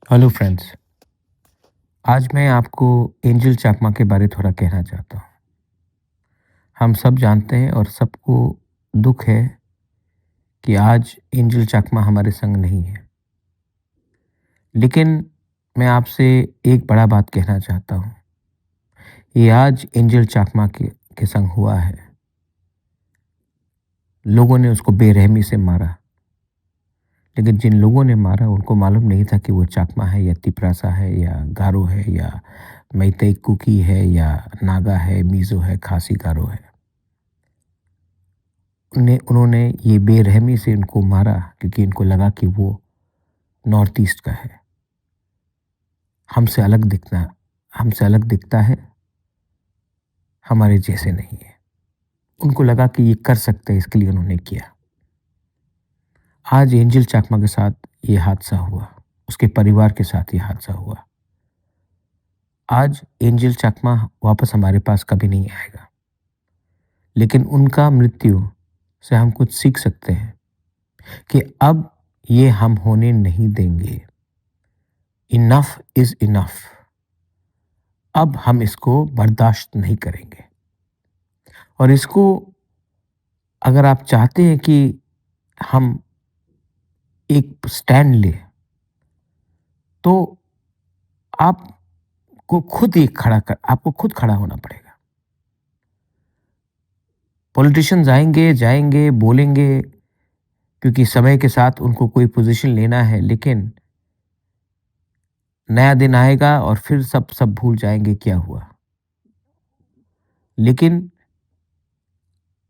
Hello friends. आज मैं आपको एंजल चाकमा के बारे थोड़ा कहना चाहता हूँ। हम सब जानते हैं और सबको दुख है कि आज एंजल चाकमा हमारे संग नहीं है। लेकिन मैं आपसे एक बड़ा बात कहना चाहता हूँ। ये आज एंजल चाकमा के संग हुआ है। लोगों ने उसको बेरहमी से मारा, लेकिन जिन लोगों ने मारा उनको मालूम नहीं था कि वो चाकमा है या तिपरासा है या गारो है या मैतेई कुकी है या नागा है, मीज़ो है, खासी गारो है। उन्होंने ये बेरहमी से इनको मारा क्योंकि इनको लगा कि वो नॉर्थ ईस्ट का है, हमसे अलग दिखता है, हमारे जैसे नहीं है। उनको लगा कि ये कर सकते हैं, इसके लिए उन्होंने किया। आज एंजल चाकमा के साथ ये हादसा हुआ, उसके परिवार के साथ ये हादसा हुआ। आज एंजल चाकमा वापस हमारे पास कभी नहीं आएगा, लेकिन उनका मृत्यु से हम कुछ सीख सकते हैं कि अब ये हम होने नहीं देंगे। Enough is enough. अब हम इसको बर्दाश्त नहीं करेंगे। और इसको अगर आप चाहते हैं कि हम एक स्टैंड लें, तो आपको खुद खड़ा होना पड़ेगा। पॉलिटिशियंस आएंगे, जाएंगे, बोलेंगे, क्योंकि समय के साथ उनको कोई पोजीशन लेना है, लेकिन नया दिन आएगा और फिर सब भूल जाएंगे क्या हुआ। लेकिन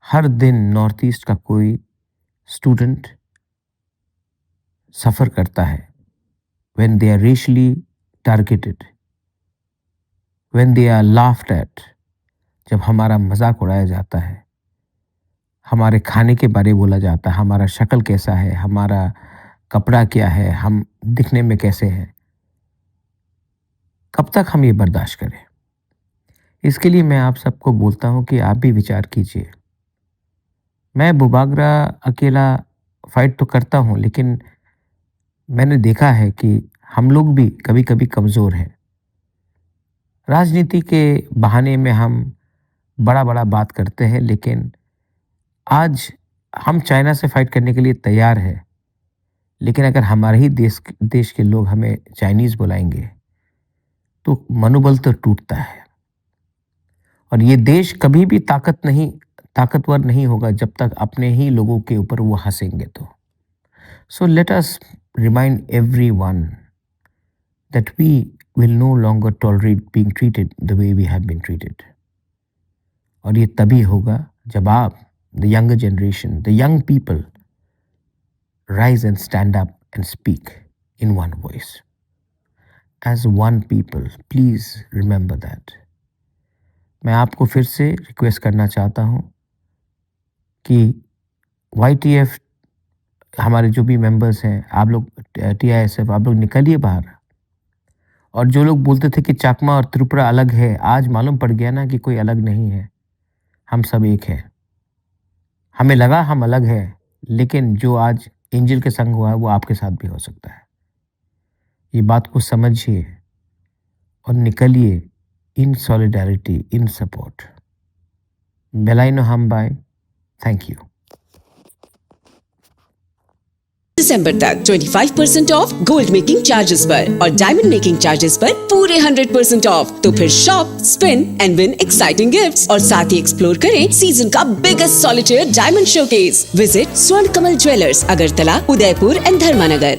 हर दिन नॉर्थ ईस्ट का कोई स्टूडेंट सफ़र करता है when they are racially targeted, when they are laughed at, जब हमारा मजाक उड़ाया जाता है, हमारे खाने के बारे बोला जाता है, हमारा शक्ल कैसा है, हमारा कपड़ा क्या है, हम दिखने में कैसे हैं, कब तक हम ये बर्दाश्त करें। इसके लिए मैं आप सबको बोलता हूँ कि आप भी विचार कीजिए। मैं बुबागरा अकेला फाइट तो करता हूँ, लेकिन मैंने देखा है कि हम लोग भी कभी कभी कमज़ोर हैं। राजनीति के बहाने में हम बड़ा बड़ा बात करते हैं, लेकिन आज हम चाइना से फाइट करने के लिए तैयार हैं। लेकिन अगर हमारे ही देश के लोग हमें चाइनीज़ बुलाएंगे तो मनोबल तो टूटता है। और ये देश कभी भी ताकतवर नहीं होगा जब तक अपने ही लोगों के ऊपर वो हंसेंगे तो। So let us remind everyone that we will no longer tolerate being treated the way we have been treated. और ये तभी होगा जब आप, the younger generation, the young people, rise and stand up and speak in one voice. As one people, please remember that. मैं आपको फिर से रिक्वेस्ट करना चाहता हूँ कि YTF हमारे जो भी मेंबर्स हैं, आप लोग TISF, आप लोग निकलिए बाहर। और जो लोग बोलते थे कि चाकमा और त्रिपुरा अलग है, आज मालूम पड़ गया ना कि कोई अलग नहीं है, हम सब एक हैं। हमें लगा हम अलग हैं, लेकिन जो आज एंजल के संग हुआ है वो आपके साथ भी हो सकता है। ये बात को समझिए और निकलिए इन सॉलिडारिटी, इन सपोर्ट। बेलाइनो हम बाय। Thank you. दिसंबर तक 25% ऑफ गोल्ड मेकिंग चार्जेस पर और डायमंड मेकिंग चार्जेस पर पूरे 100% ऑफ। तो फिर shop, spin and win exciting gifts और साथ ही एक्सप्लोर करें सीजन का biggest solitaire diamond showcase. Visit स्वर्ण कमल ज्वेलर्स, अगरतला, उदयपुर एंड धर्मानगर।